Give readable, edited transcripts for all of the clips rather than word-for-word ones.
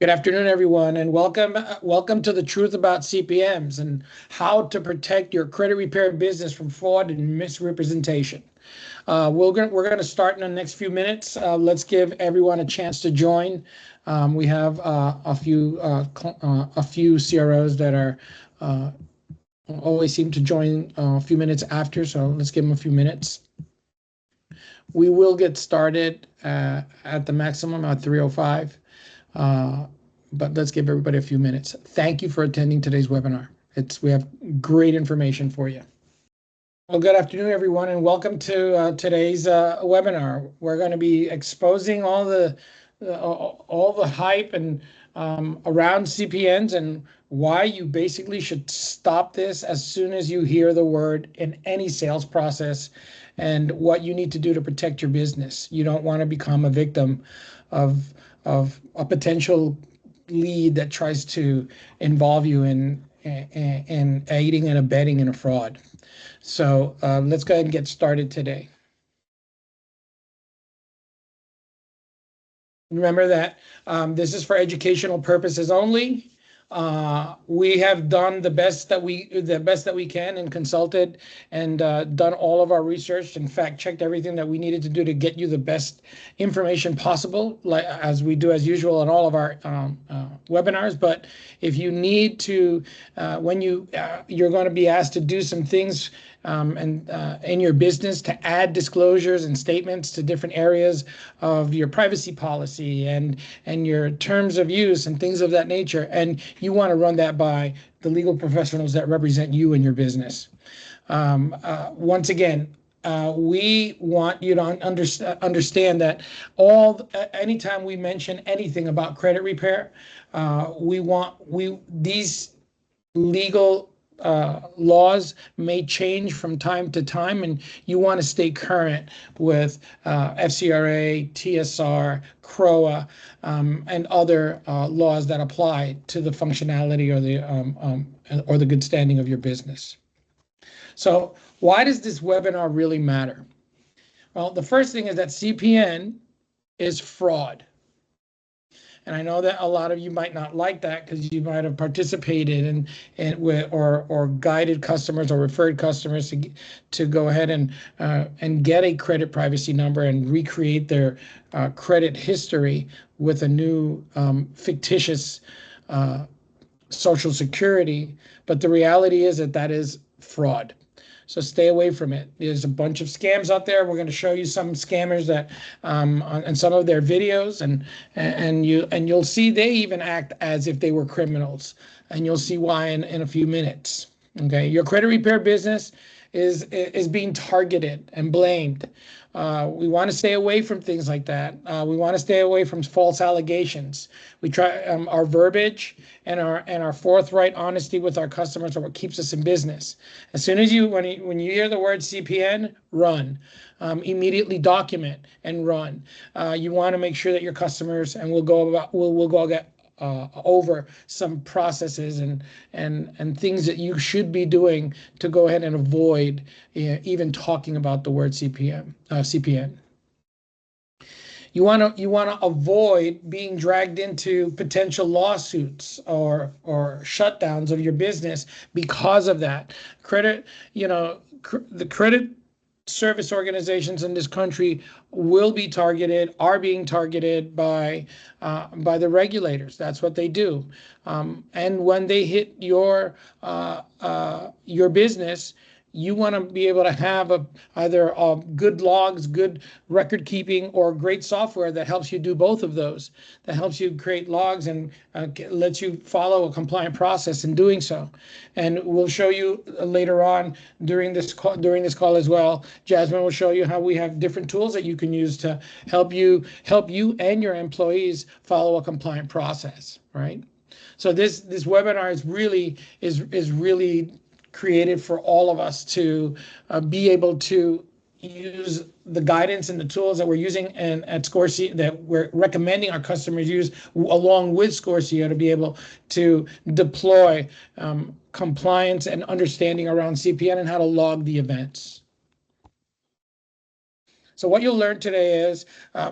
Good afternoon, everyone, and welcome to the truth about CPMs and how to protect your credit repair business from fraud and misrepresentation. We're going to start in the next few minutes. Let's give everyone a chance to join. We have a few CROs that are always seem to join a few minutes after, so let's give them a few minutes. We will get started at the maximum at 3:05. But let's give everybody a few minutes. Thank you for attending today's webinar. We have great information for you. Well, good afternoon, everyone, and welcome to today's webinar. We're going to be exposing all the hype and around CPNs and why you basically should stop this as soon as you hear the word in any sales process, and what you need to do to protect your business. You don't want to become a victim of a potential lead that tries to involve you in aiding and abetting in a fraud. So let's go ahead and get started today. Remember that this is for educational purposes only. We have done the best that we can and consulted and done all of our research. In fact, checked everything that we needed to do to get you the best information possible, like as we do as usual in all of our webinars. But if you need to, when you're going to be asked to do some things in your business to add disclosures and statements to different areas of your privacy policy and your terms of use and things of that nature, and you want to run that by the legal professionals that represent you and your business. Once again, we want you to understand that anytime we mention anything about credit repair, these legal laws may change from time to time, and you want to stay current with FCRA, TSR, CROA, and other laws that apply to the functionality or the good standing of your business. So why does this webinar really matter? Well, the first thing is that CPN is fraud. And I know that a lot of you might not like that because you might have participated or guided customers or referred customers to go ahead and get a credit privacy number and recreate their credit history with a new fictitious social security. But the reality is that is fraud. So stay away from it. There's a bunch of scams out there. We're going to show you some scammers that and some of their videos, and you'll see they even act as if they were criminals, and you'll see why in a few minutes. Okay, your credit repair business is being targeted and blamed. We want to stay away from things like that. We want to stay away from false allegations. We try our verbiage and our forthright honesty with our customers are what keeps us in business. As soon as when you hear the word CPN, run. Immediately document and run. You want to make sure that your customers, and we'll go get over some processes and things that you should be doing to go ahead and avoid even talking about the word CPN. You want to avoid being dragged into potential lawsuits or shutdowns of your business because of that. The credit service organizations in this country are being targeted by the regulators. That's what they do. And when they hit your business, you want to be able to have either good logs, good record keeping, or great software that helps you do both of those. That helps you create logs and lets you follow a compliant process in doing so. And we'll show you later on during this call as well. Jasmine will show you how we have different tools that you can use to help you and your employees follow a compliant process. Right. So this webinar is really created for all of us to be able to use the guidance and the tools that we're using and at ScoreCO that we're recommending our customers use along with ScoreCO to be able to deploy compliance and understanding around CPN and how to log the events. So what you'll learn today is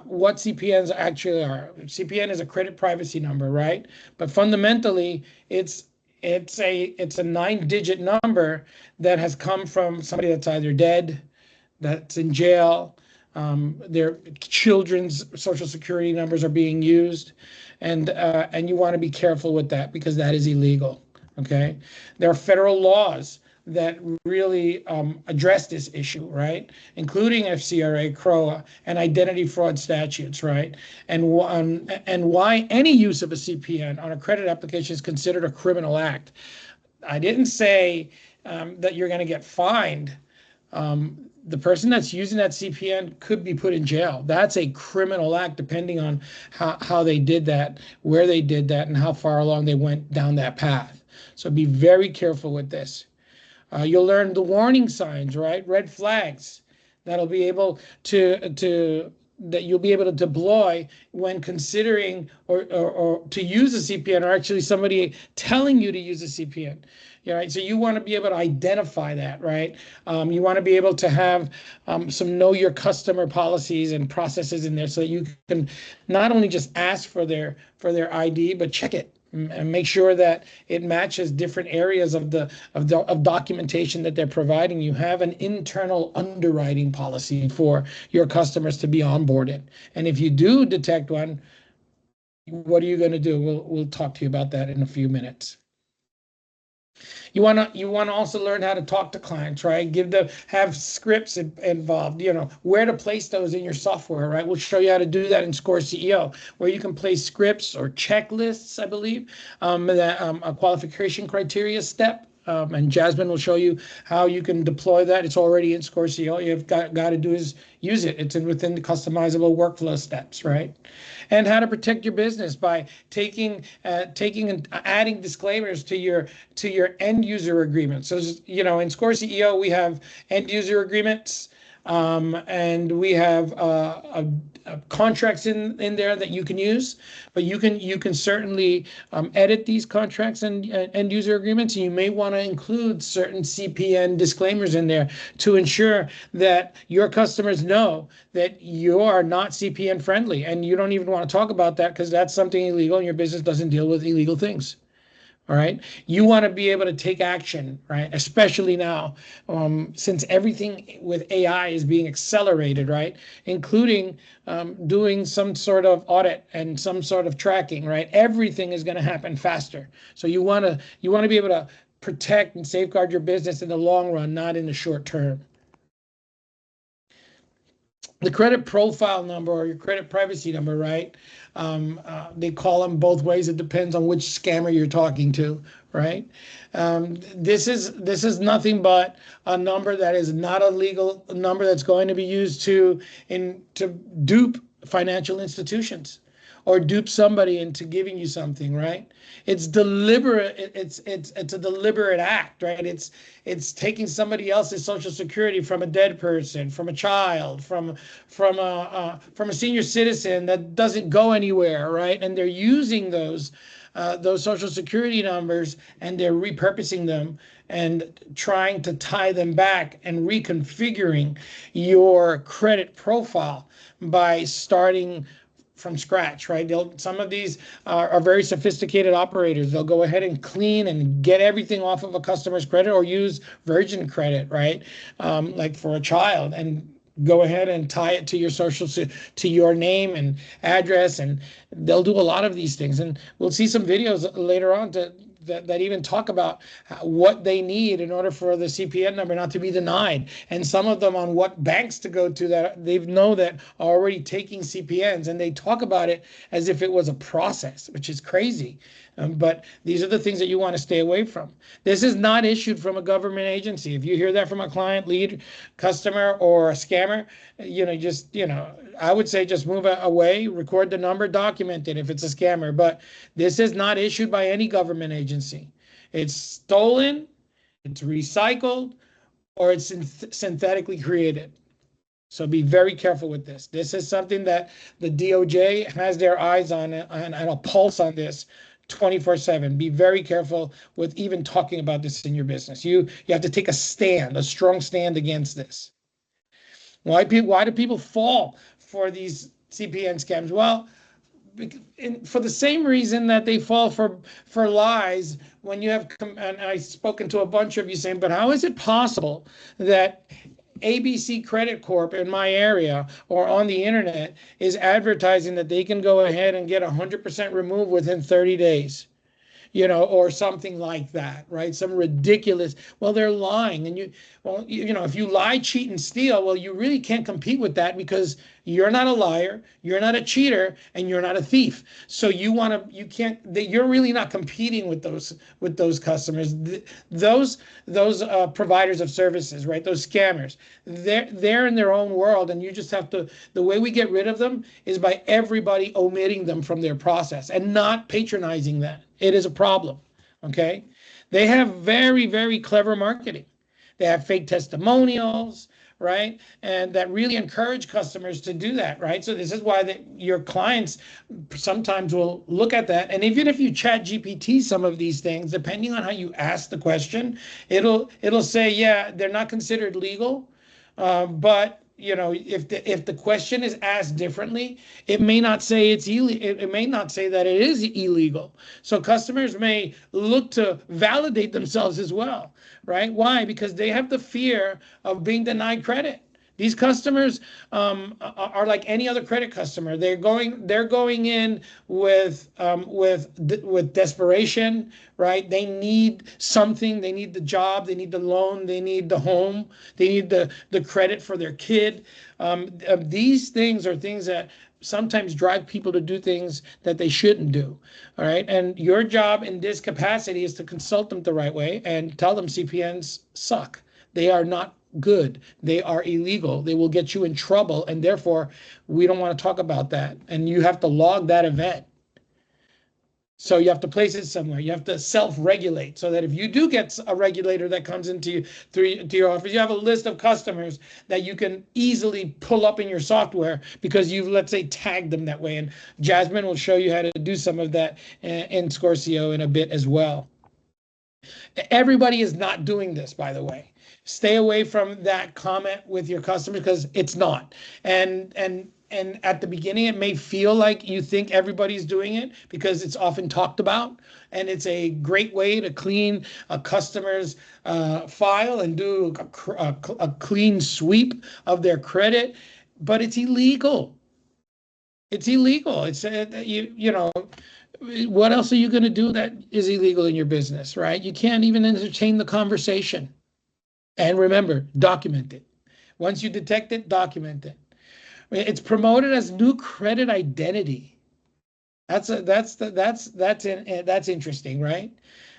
what CPNs actually are. CPN is a credit privacy number, right? But fundamentally, it's a 9-digit number that has come from somebody that's either dead, that's in jail, their children's social security numbers are being used, and you want to be careful with that because that is illegal. Okay, there are federal laws that really address this issue, right? Including FCRA, CROA, and identity fraud statutes, right? And why any use of a CPN on a credit application is considered a criminal act. I didn't say that you're going to get fined. The person that's using that CPN could be put in jail. That's a criminal act, depending on how they did that, where they did that, and how far along they went down that path. So be very careful with this. You'll learn the warning signs, right? Red flags that'll be able that you'll be able to deploy when considering or to use a CPN, or actually somebody telling you to use a CPN. Right? So you want to be able to identify that, right? You want to be able to have some know your customer policies and processes in there, so that you can not only just ask for their ID, but check it and make sure that it matches different areas of documentation that they're providing. You have an internal underwriting policy for your customers to be onboarded. And if you do detect one, what are you going to do? We'll talk to you about that in a few minutes. You want to also learn how to talk to clients, right? Have scripts involved, where to place those in your software, right? We'll show you how to do that in Score CEO, where you can place scripts or checklists, I believe, a qualification criteria step. And Jasmine will show you how you can deploy that. It's already in Score CEO. All you've got to do is use it. It's within the customizable workflow steps, right? And how to protect your business by taking and adding disclaimers to your end user agreements. So, in Score CEO, we have end user agreements, and we have contracts in there that you can use, but you can certainly edit these contracts and end user agreements. And you may want to include certain CPN disclaimers in there to ensure that your customers know that you are not CPN friendly, and you don't even want to talk about that because that's something illegal, and your business doesn't deal with illegal things. All right. You want to be able to take action, right? Especially now, since everything with AI is being accelerated, right? Including doing some sort of audit and some sort of tracking, right? Everything is going to happen faster. So you want to be able to protect and safeguard your business in the long run, not in the short term. The credit profile number, or your credit privacy number, right? They call them both ways. It depends on which scammer you're talking to, right? This is nothing but a number that is not a legal number that's going to be used to dupe financial institutions or dupe somebody into giving you something, right? It's deliberate. It's a deliberate act, right? It's taking somebody else's social security from a dead person, from a child, from a senior citizen that doesn't go anywhere, right? And they're using those social security numbers, and they're repurposing them and trying to tie them back and reconfiguring your credit profile by starting from scratch, right? Some of these are very sophisticated operators. They'll go ahead and clean and get everything off of a customer's credit, or use virgin credit, right? Like for a child, and go ahead and tie it to your to your name and address, and they'll do a lot of these things. And we'll see some videos later on that even talk about what they need in order for the CPN number not to be denied, and some of them on what banks to go to that they know that are already taking CPNs, and they talk about it as if it was a process, which is crazy. But these are the things that you want to stay away from. This is not issued from a government agency. If you hear that from a client, lead, customer, or a scammer, I would say just move away, record the number, document it if it's a scammer. But this is not issued by any government agency. It's stolen, it's recycled, or it's synthetically created. So be very careful with this. This is something that the DOJ has their eyes on, and a pulse on this 24/7. Be very careful with even talking about this in your business. You have to take a strong stand against this. Why do people fall for these CPN scams? Well, for the same reason that they fall for lies. When you have, and I've spoken to a bunch of you saying, but how is it possible that ABC Credit Corp in my area or on the internet is advertising that they can go ahead and get 100% removed within 30 days? Or something like that, right? Some ridiculous, well, they're lying. And if you lie, cheat, and steal, well, you really can't compete with that because you're not a liar, you're not a cheater, and you're not a thief. So you're really not competing with those customers. Those providers of services, right? Those scammers, they're in their own world, and you just have to, the way we get rid of them is by everybody omitting them from their process and not patronizing that. It is a problem, okay? They have very, very clever marketing. They have fake testimonials, right? And that really encourage customers to do that, right? So this is why your clients sometimes will look at that. And even if you chat GPT some of these things, depending on how you ask the question, it'll say, yeah, they're not considered legal, but if the question is asked differently, it may not say it's illegal. It may not say that it is illegal. So customers may look to validate themselves as well, right? Why? Because they have the fear of being denied credit. These customers are like any other credit customer. They're going in with desperation, right? They need something. They need the job. They need the loan. They need the home. They need the credit for their kid. These things are things that sometimes drive people to do things that they shouldn't do. All right. And your job in this capacity is to consult them the right way and tell them CPNs suck. They are not good. They are illegal. They will get you in trouble. And therefore, we don't want to talk about that. And you have to log that event. So you have to place it somewhere. You have to self-regulate so that if you do get a regulator that comes to your office, you have a list of customers that you can easily pull up in your software because you've, let's say, tagged them that way. And Jasmine will show you how to do some of that in Scorcio in a bit as well. Everybody is not doing this, by the way. Stay away from that comment with your customers because it's not. And at the beginning, it may feel like you think everybody's doing it because it's often talked about, and it's a great way to clean a customer's file and do a clean sweep of their credit, but it's illegal. It's illegal. It's what else are you going to do that is illegal in your business, right? You can't even entertain the conversation. And remember, document it. Once you detect it, document it. It's promoted as new credit identity. That's interesting, right?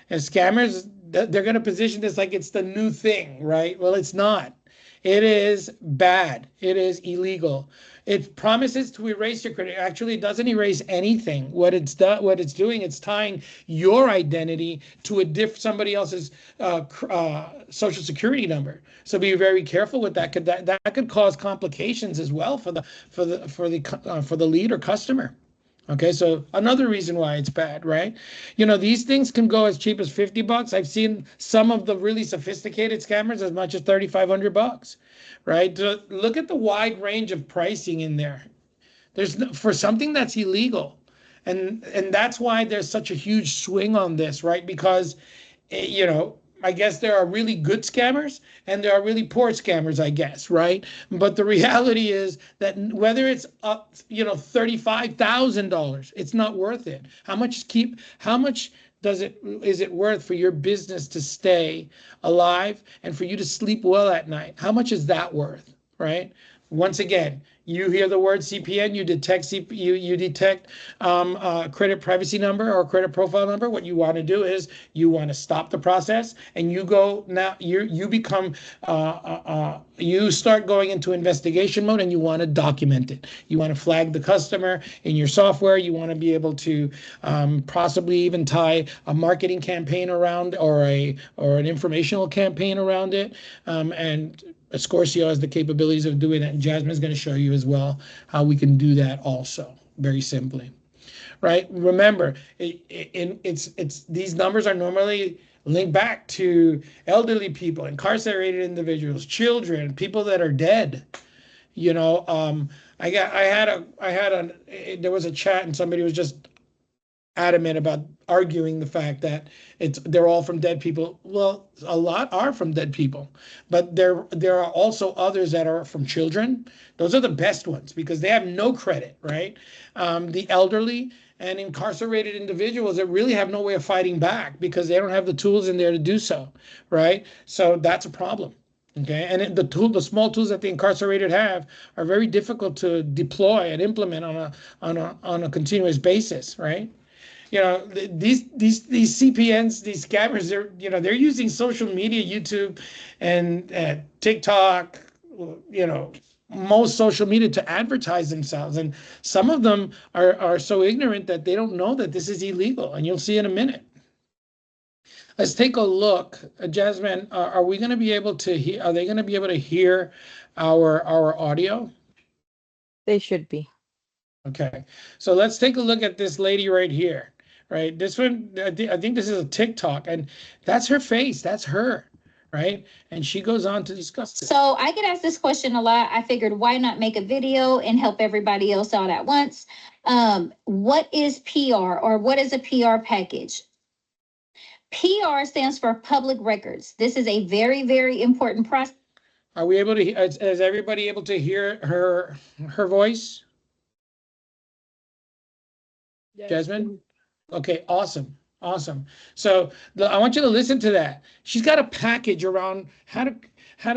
And scammers, they're going to position this like it's the new thing, right? Well, it's not. It is bad. It is illegal. It promises to erase your credit. Actually, it doesn't erase anything. What it's doing, it's tying your identity to somebody else's social security number. So be very careful with that. That could cause complications as well for the lead or customer. Okay, so another reason why it's bad, right? These things can go as cheap as $50. I've seen some of the really sophisticated scammers as much as $3,500, right? Look at the wide range of pricing in there. For something that's illegal, and that's why there's such a huge swing on this, right? Because I guess there are really good scammers and there are really poor scammers, I guess, right? But the reality is that whether it's up, $35,000, it's not worth it. How much is it worth for your business to stay alive and for you to sleep well at night? How much is that worth, right? Once again, you hear the word CPN, you detect credit privacy number or credit profile number. What you want to do is you want to stop the process, and you start going into investigation mode, and you want to document it. You want to flag the customer in your software. You want to be able to possibly even tie a marketing campaign around or an informational campaign around it, and Scorcio has the capabilities of doing that, and Jasmine is going to show you as well how we can do that also very simply, right? Remember, these numbers are normally linked back to elderly people, incarcerated individuals, children, people that are dead. You know, there was a chat and somebody was just adamant about arguing the fact that they're all from dead people. Well, a lot are from dead people, but there are also others that are from children. Those are the best ones because they have no credit, right? The elderly and incarcerated individuals that really have no way of fighting back because they don't have the tools in there to do so, right? So that's a problem. Okay, and the small tools that the incarcerated have are very difficult to deploy and implement on a continuous basis, right? You know, these CPNs, these scammers, they're using social media, YouTube and TikTok, you know, most social media to advertise themselves. And some of them are so ignorant that they don't know that this is illegal. And you'll see in a minute. Let's take a look. Jasmine, are we going to be able to hear? Are they going to be able to hear our audio? They should be. Okay, so let's take a look at this lady right here. Right, this one, I think this is a TikTok, and that's her face. That's her, right? And she goes on to discuss this. So I get asked this question a lot. I figured, why not make a video and help everybody else out at once? What is PR, or what is a PR package? PR stands for public records. This is a very, very important process. Are we able to? Is everybody able to hear her voice? Yes. Jasmine? Okay, awesome. Awesome. So I want you to listen to that. She's got a package around how to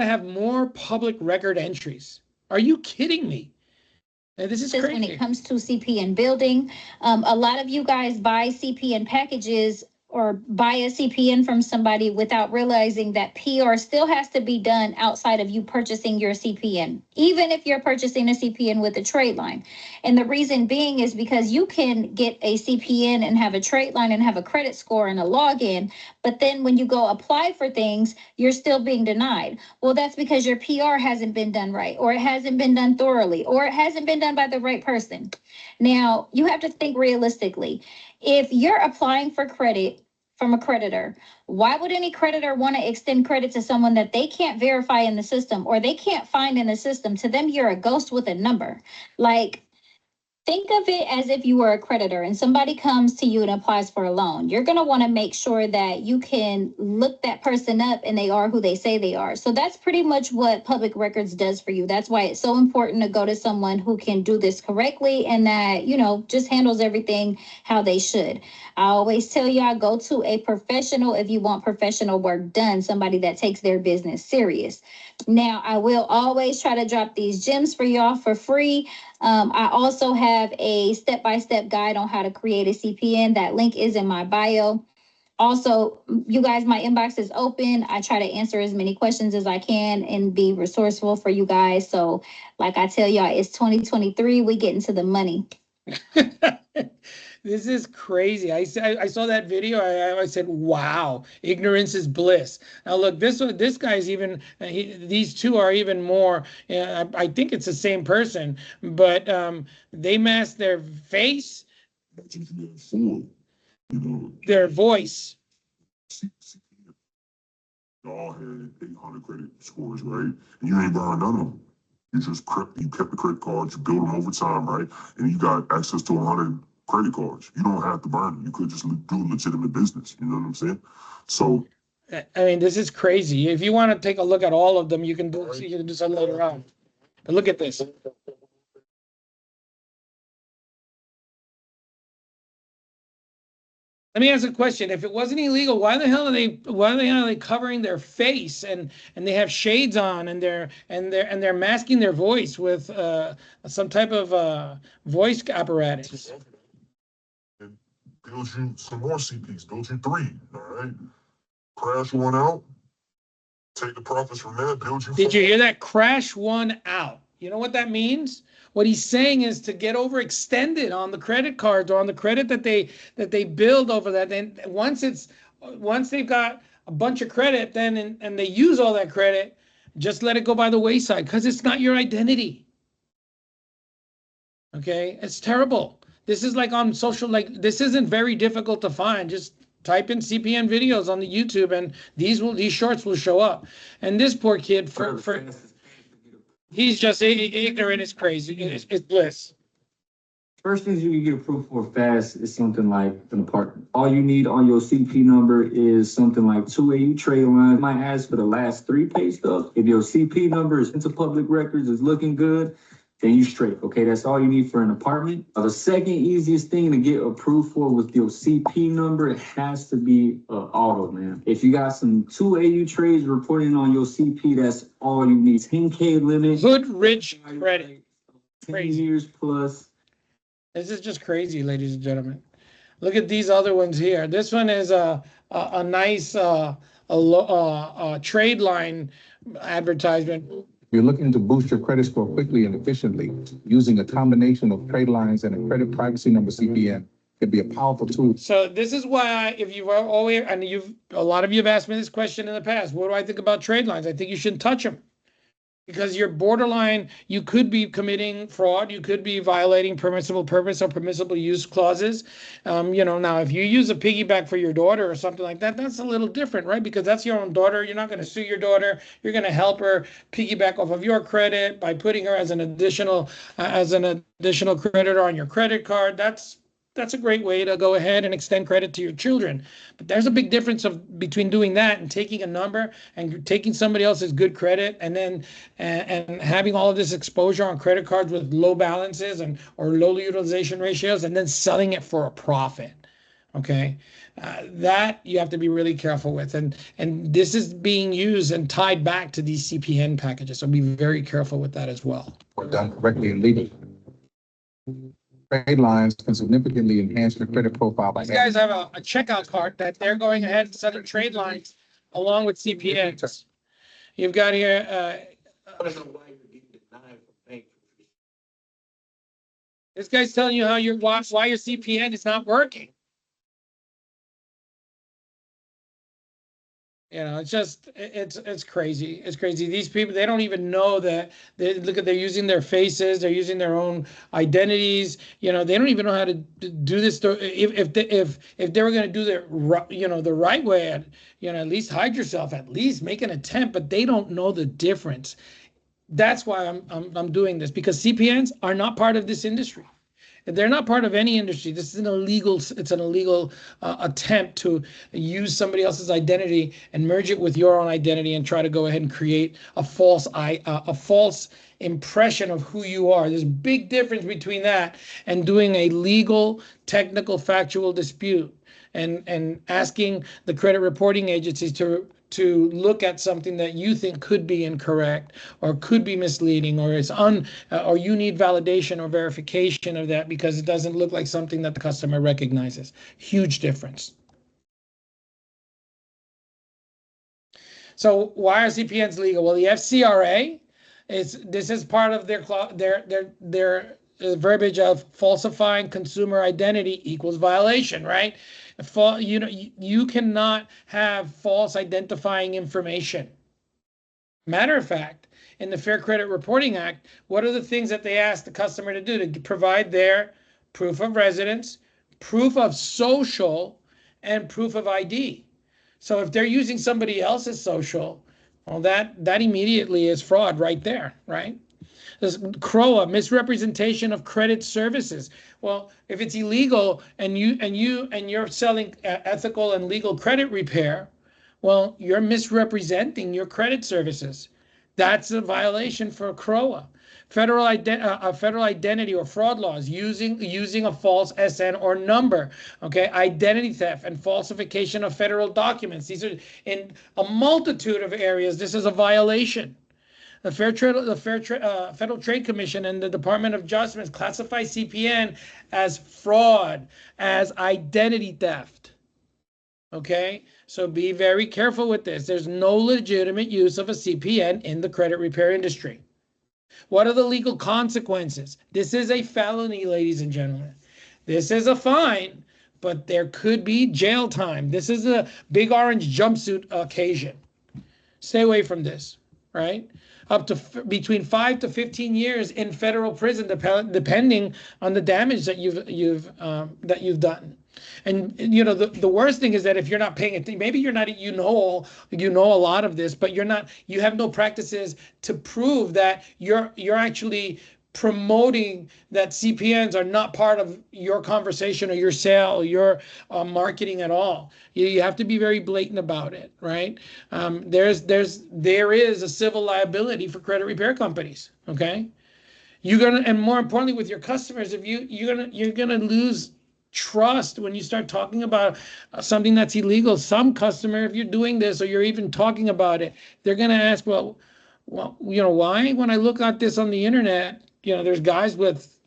have more public record entries. Are you kidding me? And this is crazy. When it comes to CPN building, a lot of you guys buy CPN packages or buy a CPN from somebody without realizing that PR still has to be done outside of you purchasing your CPN, even if you're purchasing a CPN with a trade line. And the reason being is because you can get a CPN and have a trade line and have a credit score and a login, but then when you go apply for things, you're still being denied. Well, that's because your PR hasn't been done right, or it hasn't been done thoroughly, or it hasn't been done by the right person. Now, you have to think realistically. If you're applying for credit from a creditor, why would any creditor want to extend credit to someone that they can't verify in the system or they can't find in the system? To them, you're a ghost with a number. Like, think of it as if you were a creditor and somebody comes to you and applies for a loan. You're going to want to make sure that you can look that person up and they are who they say they are. So that's pretty much what public records does for you. That's why it's so important to go to someone who can do this correctly and that, you know, just handles everything how they should. I always tell y'all, go to a professional if you want professional work done, somebody that takes their business serious. Now, I will always try to drop these gems for y'all for free. I also have a step-by-step guide on how to create a CPN. That link is in my bio. Also, you guys, my inbox is open. I try to answer as many questions as I can and be resourceful for you guys. So like I tell y'all, it's 2023. We get into the money. This is crazy. I saw that video. I said, "Wow, ignorance is bliss." Now look, this guy's even. These two are even more. I think it's the same person, but they mask their face, their voice. Y'all had 800 credit scores, right? And you ain't buying none of them. You kept the credit cards, you build them over time, right? And you got access to 100 credit cards. You don't have to burn them. You could just do legitimate business. You know what I'm saying? So, I mean, this is crazy. If you want to take a look at all of them, you can do something later on. But look at this. Let me ask a question. If it wasn't illegal, why the hell are they covering their face and they have shades on and they're masking their voice with some type of voice apparatus? and build you some more CPs, build you 3, all right? Crash one out, take the profits from that, build you 4. Did you hear that? Crash one out. You know what that means? What he's saying is to get overextended on the credit cards or on the credit that they build over that. Then once they've got a bunch of credit, then and they use all that credit, just let it go by the wayside because it's not your identity. Okay, it's terrible. This is like on social. Like this isn't very difficult to find. Just type in CPN videos on the YouTube, and these shorts will show up. And this poor kid for He's just ignorant. It's crazy. It's bliss. First things you can get approved for fast is something like an apartment. All you need on your CP number is something like 2AU trade line. Might ask for the last 3 pay stubs. If your CP number is into public records, is looking good, then you straight. Okay, that's all you need for an apartment. The second easiest thing to get approved for with your CP number, it has to be auto, man. If you got some 2AU trades reporting on your CP, that's all you need. 10K limit. Hood rich credit. 10 Crazy. years plus. This is just crazy, ladies and gentlemen. Look at these other ones here. This one is a nice trade line advertisement. If you're looking to boost your credit score quickly and efficiently, using a combination of trade lines and a credit privacy number CPN can be a powerful tool. So this is why, if you've always, and a lot of you have asked me this question in the past, what do I think about trade lines? I think you shouldn't touch them. Because you're borderline, you could be committing fraud, you could be violating permissible purpose or permissible use clauses. Now if you use a piggyback for your daughter or something like that, that's a little different, right? Because that's your own daughter. You're not going to sue your daughter. You're going to help her piggyback off of your credit by putting her as an additional creditor on your credit card. That's a great way to go ahead and extend credit to your children. But there's a big difference between doing that and taking a number and taking somebody else's good credit and then and having all of this exposure on credit cards with low balances or low utilization ratios and then selling it for a profit. Okay, that you have to be really careful with. And this is being used and tied back to these CPN packages. So be very careful with that as well. Or done correctly and legally. Trade lines can significantly enhance your credit profile by These guys have a checkout cart that they're going ahead and selling trade lines along with CPNs. You've got here. This guy's telling you why your CPN is not working. It's crazy. It's crazy. These people, they don't even know that they're using their faces, they're using their own identities. They don't even know how to do this. If they were going to do the right way, at least hide yourself, at least make an attempt, but they don't know the difference. That's why I'm doing this, because CPNs are not part of this industry. They're not part of any industry. This is an illegal attempt to use somebody else's identity and merge it with your own identity and try to go ahead and create a false impression of who you are. There's a big difference between that and doing a legal, technical, factual dispute and asking the credit reporting agencies to look at something that you think could be incorrect or could be misleading or or you need validation or verification of that because it doesn't look like something that the customer recognizes. Huge difference. So why are CPNs legal? Well, the FCRA this is part of their verbiage of falsifying consumer identity equals violation, right? You cannot have false identifying information. Matter of fact, in the Fair Credit Reporting Act, what are the things that they ask the customer to do? To provide their proof of residence, proof of social, and proof of ID. So if they're using somebody else's social, well, that immediately is fraud right there, right? This CROA, misrepresentation of credit services. Well, if it's illegal and you're selling ethical and legal credit repair, well, you're misrepresenting your credit services. That's a violation for CROA. Federal identity or fraud laws, using a false SN or number. Okay, identity theft and falsification of federal documents. These are in a multitude of areas. This is a violation. The Federal Trade Commission and the Department of Justice classify CPN as fraud, as identity theft. Okay, so be very careful with this. There's no legitimate use of a CPN in the credit repair industry. What are the legal consequences? This is a felony, ladies and gentlemen. This is a fine, but there could be jail time. This is a big orange jumpsuit occasion. Stay away from this, right? Up to between 5 to 15 years in federal prison, depending on the damage that you've done. And you know, the worst thing is that if you're not paying attention, maybe you're not, you know a lot of this, but you have no practices to prove that you're actually promoting that CPNs are not part of your conversation or your sale or your marketing at all. You have to be very blatant about it, right? There is a civil liability for credit repair companies. Okay, and more importantly, with your customers, if you're gonna lose trust when you start talking about something that's illegal. Some customer, if you're doing this or you're even talking about it, they're gonna ask, well, you know, why? When I look at this on the internet, you know, there's guys with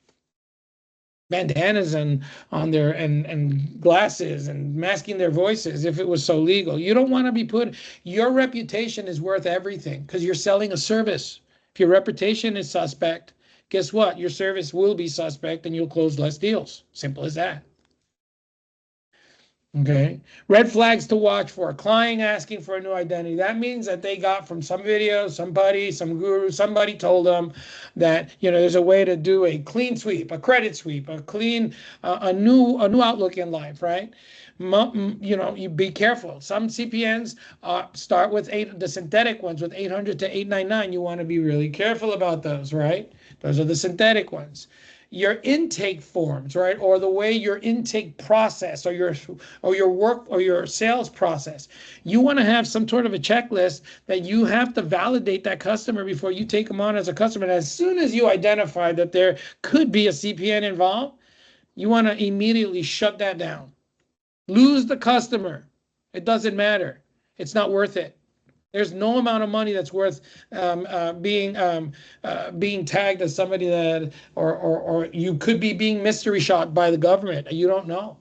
bandanas and on their and glasses and masking their voices. If it was so legal, you don't want to be put. Your reputation is worth everything because you're selling a service. If your reputation is suspect, guess what? Your service will be suspect and you'll close less deals. Simple as that. Okay. Red flags to watch for. Client asking for a new identity. That means that they got from some video, somebody, some guru, somebody told them that, you know, there's a way to do a clean sweep, a credit sweep, a clean, a new outlook in life, right? You know, you be careful. Some CPNs start with the synthetic ones with 800 to 899. You want to be really careful about those, right? Those are the synthetic ones. Your intake forms, right, or the way your intake process or your work or your sales process, you want to have some sort of a checklist that you have to validate that customer before you take them on as a customer. And as soon as you identify that there could be a CPN involved, you want to immediately shut that down. Lose the customer. It doesn't matter. It's not worth it. There's no amount of money that's worth being tagged as somebody that, or you could be being mystery shot by the government. You don't know,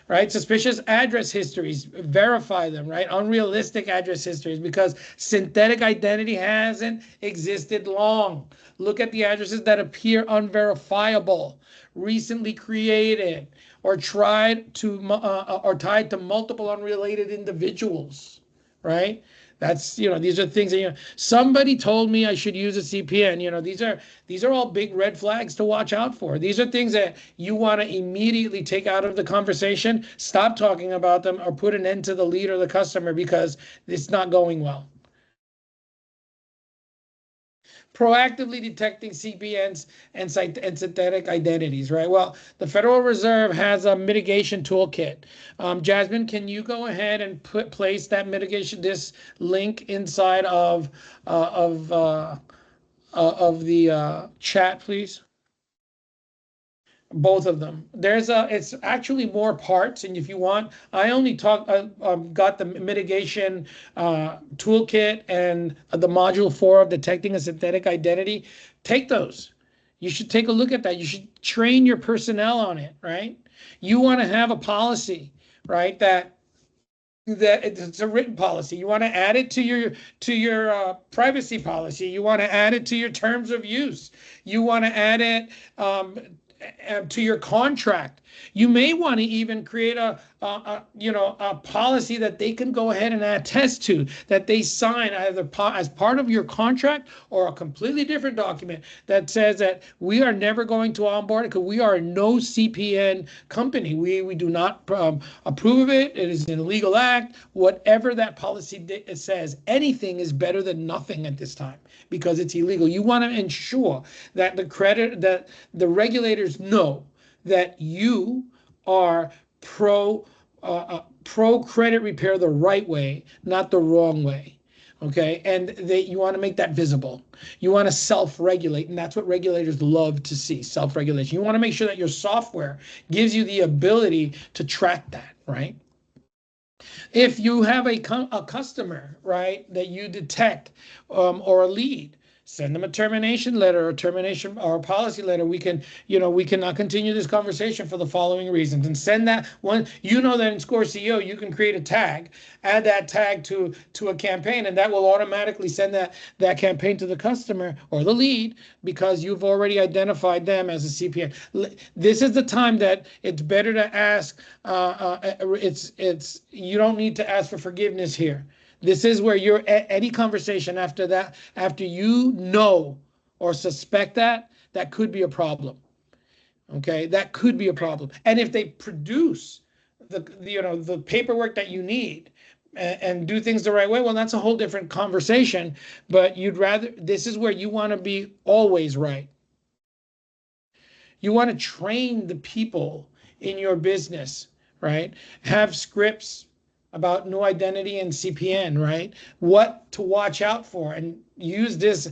right? Suspicious address histories, verify them, right? Unrealistic address histories, because synthetic identity hasn't existed long. Look at the addresses that appear unverifiable, recently created, or tied to multiple unrelated individuals. Right? That's, you know, these are things that, you know, somebody told me I should use a CPN. You know, these are all big red flags to watch out for. These are things that you want to immediately take out of the conversation, stop talking about them, or put an end to the lead or the customer because it's not going well. Proactively detecting CPNs and synthetic identities, right? Well, the Federal Reserve has a mitigation toolkit. Jasmine, can you go ahead and place that mitigation, this link inside of the chat, please? Both of them. It's actually more parts, and if you want, I only got the mitigation toolkit and the module 4 of detecting a synthetic identity. Take those. You should take a look at that. You should train your personnel on it, right? You want to have a policy, right? That it's a written policy. You want to add it to your privacy policy. You want to add it to your terms of use. You want to add it to your contract. You may want to even create a policy that they can go ahead and attest to, that they sign either as part of your contract or a completely different document that says that we are never going to onboard it because we are no CPN company. We do not approve of it. It is an illegal act. Whatever that policy says, anything is better than nothing at this time because it's illegal. You want to ensure that the regulators know that you are pro credit repair the right way, not the wrong way. Okay, and you want to make that visible. You want to self-regulate, and that's what regulators love to see, self-regulation. You want to make sure that your software gives you the ability to track that, right? If you have a customer, right, that you detect or a lead, send them a termination letter or termination or a policy letter. We cannot continue this conversation for the following reasons, and send that one. You know that in Score CEO, you can create a tag, add that tag to a campaign, and that will automatically send that campaign to the customer or the lead because you've already identified them as a CPN. This is the time that it's better to ask. You don't need to ask for forgiveness here. This is where any conversation after that, after you know or suspect that could be a problem. Okay, that could be a problem. And if they produce the paperwork that you need and do things the right way, well, that's a whole different conversation. But this is where you want to be always right. You want to train the people in your business, right? Have scripts about new identity and CPN, right? What to watch out for, and use this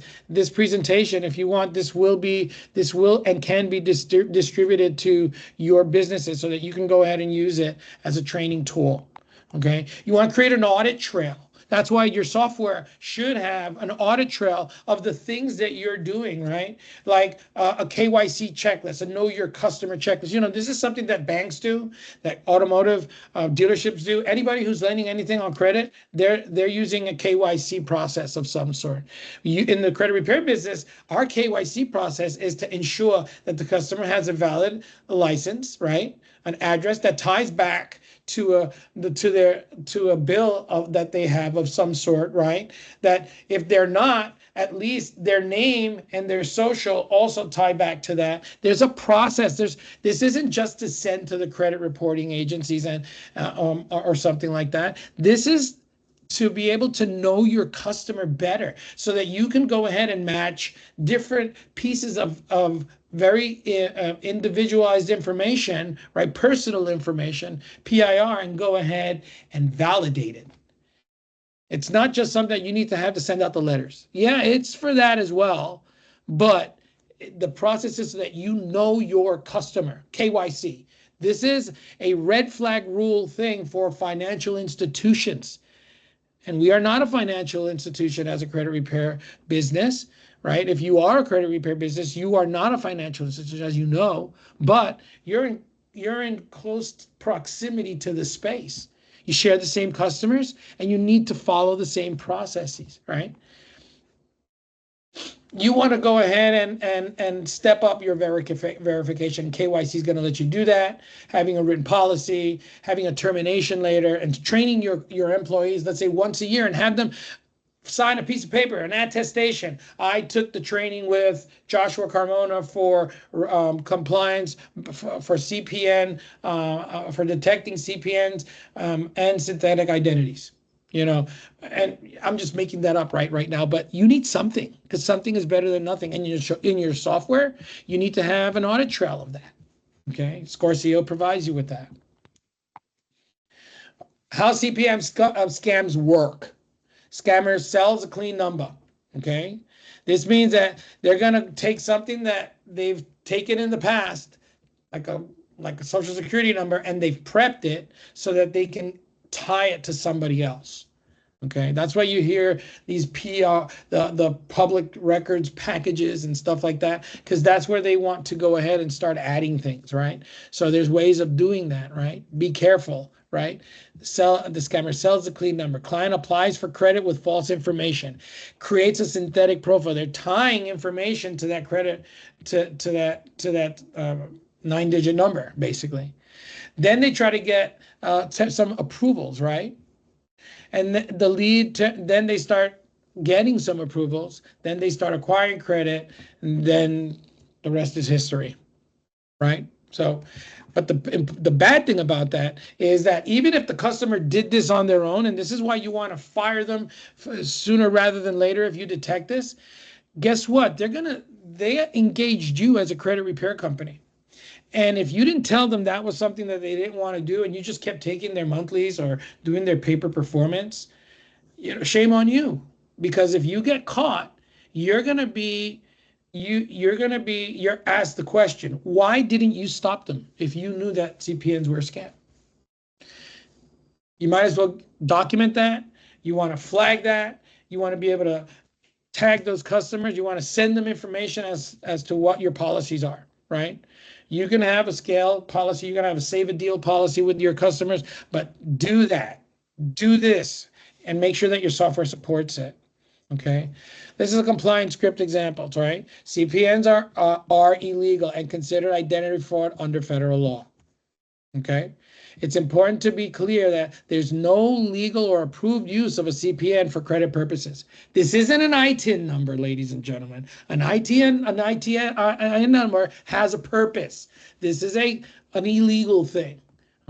presentation if you want. This will and can be distributed to your businesses so that you can go ahead and use it as a training tool. Okay, you want to create an audit trail. That's why your software should have an audit trail of the things that you're doing, right? Like a KYC checklist, a know your customer checklist. You know, this is something that banks do, that automotive dealerships do. Anybody who's lending anything on credit, they're using a KYC process of some sort. In the credit repair business, our KYC process is to ensure that the customer has a valid license, right? An address that ties back to a bill that they have of some sort, right? That if they're not, at least their name and their social also tie back to that. There's a process. This isn't just to send to the credit reporting agencies and or something like that. This is to be able to know your customer better so that you can go ahead and match different pieces of very individualized information, right? Personal information, PIR, and go ahead and validate it. It's not just something that you need to have to send out the letters. Yeah, it's for that as well. But the process is so that you know your customer, KYC. This is a red flag rule thing for financial institutions. And we are not a financial institution as a credit repair business, right? If you are a credit repair business, you are not a financial institution, as you know, but you're in close proximity to the space. You share the same customers and you need to follow the same processes, right? You want to go ahead and step up your verification. KYC is going to let you do that. Having a written policy, having a termination later, and training your employees, let's say once a year, and have them sign a piece of paper, an attestation. I took the training with Joshua Carmona for compliance, for CPN, for detecting CPNs and synthetic identities. You know, and I'm just making that up right now, but you need something, because something is better than nothing. And in your software, you need to have an audit trail of that. Okay, Scorcio provides you with that. How CPM scams work. Scammer sells a clean number. Okay, this means that they're gonna take something that they've taken in the past, like a social security number, and they've prepped it so that they can tie it to somebody else. Okay, that's why you hear these PR, the public records packages and stuff like that, because that's where they want to go ahead and start adding things, right? So there's ways of doing that, right? Be careful, right? The scammer sells the clean number. Client applies for credit with false information, creates a synthetic profile. They're tying information to that credit, to that 9-digit number, basically. Then they try to get some approvals, right? And then they start getting some approvals. Then they start acquiring credit, and then the rest is history, right? So, but the bad thing about that is that even if the customer did this on their own, and this is why you want to fire them sooner rather than later if you detect this, guess what? They engaged you as a credit repair company. And if you didn't tell them that was something that they didn't want to do, and you just kept taking their monthlies or doing their paper performance, you know, shame on you. Because if you get caught, you're asked the question, why didn't you stop them if you knew that CPNs were a scam? You might as well document that. You want to flag that. You want to be able to tag those customers. You want to send them information as to what your policies are, right? You can have a scale policy. You can have a save a deal policy with your customers, but do that. Do this and make sure that your software supports it. Okay. This is a compliance script example, right? CPNs are illegal and considered identity fraud under federal law. Okay. It's important to be clear that there's no legal or approved use of a CPN for credit purposes. This isn't an ITIN number, ladies and gentlemen. An ITN number has a purpose. This is an illegal thing.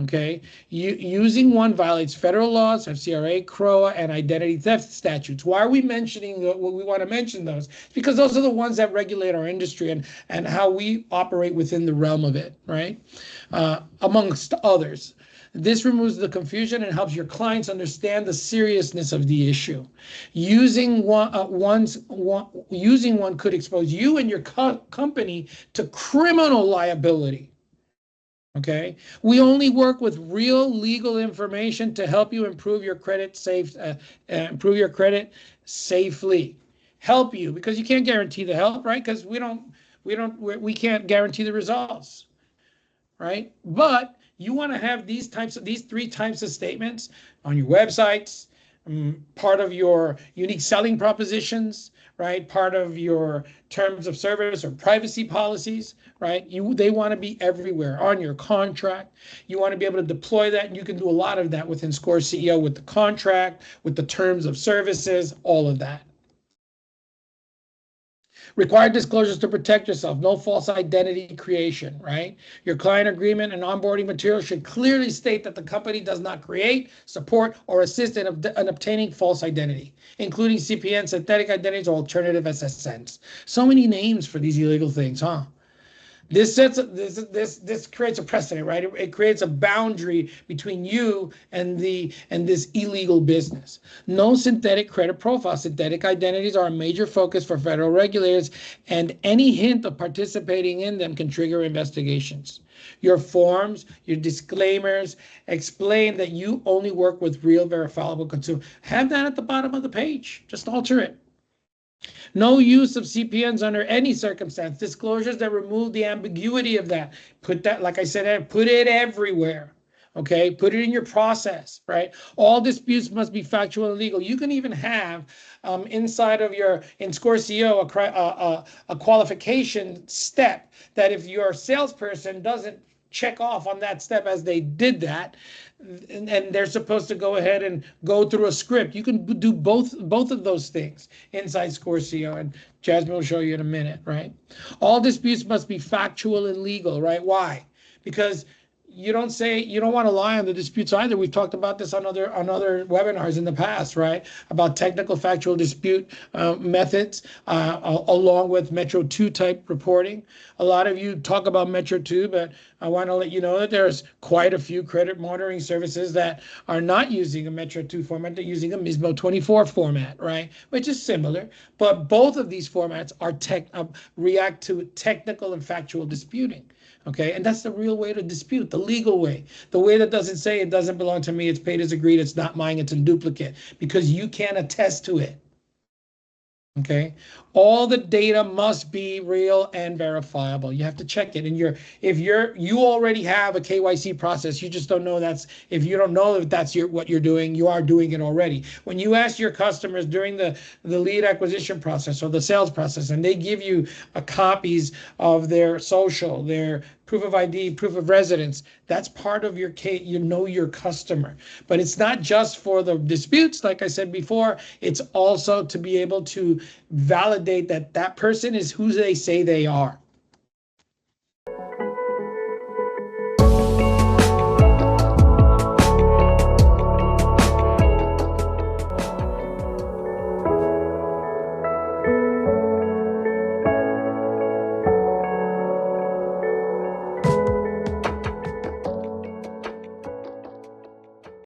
Okay, using one violates federal laws, FCRA, CROA, and identity theft statutes. Why are we mentioning what we want to mention those? Because those are the ones that regulate our industry and how we operate within the realm of it, right? Amongst others. This removes the confusion and helps your clients understand the seriousness of the issue. Using one could expose you and your company to criminal liability. Okay, we only work with real legal information to help you improve your credit safely. Help you, because you can't guarantee the help, right? Because we can't guarantee the results, right? But you want to have these 3 types of statements on your websites, part of your unique selling propositions, right? Part of your terms of service or privacy policies, right? They want to be everywhere on your contract. You want to be able to deploy that, and you can do a lot of that within Score CEO with the contract, with the terms of services, all of that. Required disclosures to protect yourself, no false identity creation, right? Your client agreement and onboarding material should clearly state that the company does not create, support, or assist in obtaining false identity, including CPN, synthetic identities, or alternative SSNs. So many names for these illegal things, huh? This creates a precedent, right? It creates a boundary between you and this illegal business. No synthetic credit profile. Synthetic identities are a major focus for federal regulators, and any hint of participating in them can trigger investigations. Your forms, your disclaimers explain that you only work with real verifiable consumers. Have that at the bottom of the page. Just alter it. No use of CPNs under any circumstance. Disclosures that remove the ambiguity of that. Put that, like I said, put it everywhere. Okay, put it in your process, right? All disputes must be factual and legal. You can even have inside of in Score CEO a qualification step that if your salesperson doesn't check off on that step as they did that, and they're supposed to go ahead and go through a script. You can do both of those things inside Score CEO, and Jasmine will show you in a minute, right? All disputes must be factual and legal, right? Why? Because you don't want to lie on the disputes either. We've talked about this on other webinars in the past, right? About technical factual dispute methods along with Metro 2 type reporting. A lot of you talk about Metro 2, but I want to let you know that there's quite a few credit monitoring services that are not using a Metro 2 format. They're using a MISMO 24 format, right? Which is similar, but both of these formats are react to technical and factual disputing. Okay, and that's the real way to dispute, the legal way. The way that doesn't say it doesn't belong to me, it's paid as agreed, it's not mine, it's in duplicate, because you can't attest to it. Okay, all the data must be real and verifiable. You have to check it. And you already have a KYC process. You just don't know if you don't know if that's what you're doing, you are doing it already. When you ask your customers during the lead acquisition process or the sales process, and they give you copies of their social, their proof of ID, proof of residence, that's part of your case. You know your customer. But it's not just for the disputes, like I said before, it's also to be able to validate that person is who they say they are.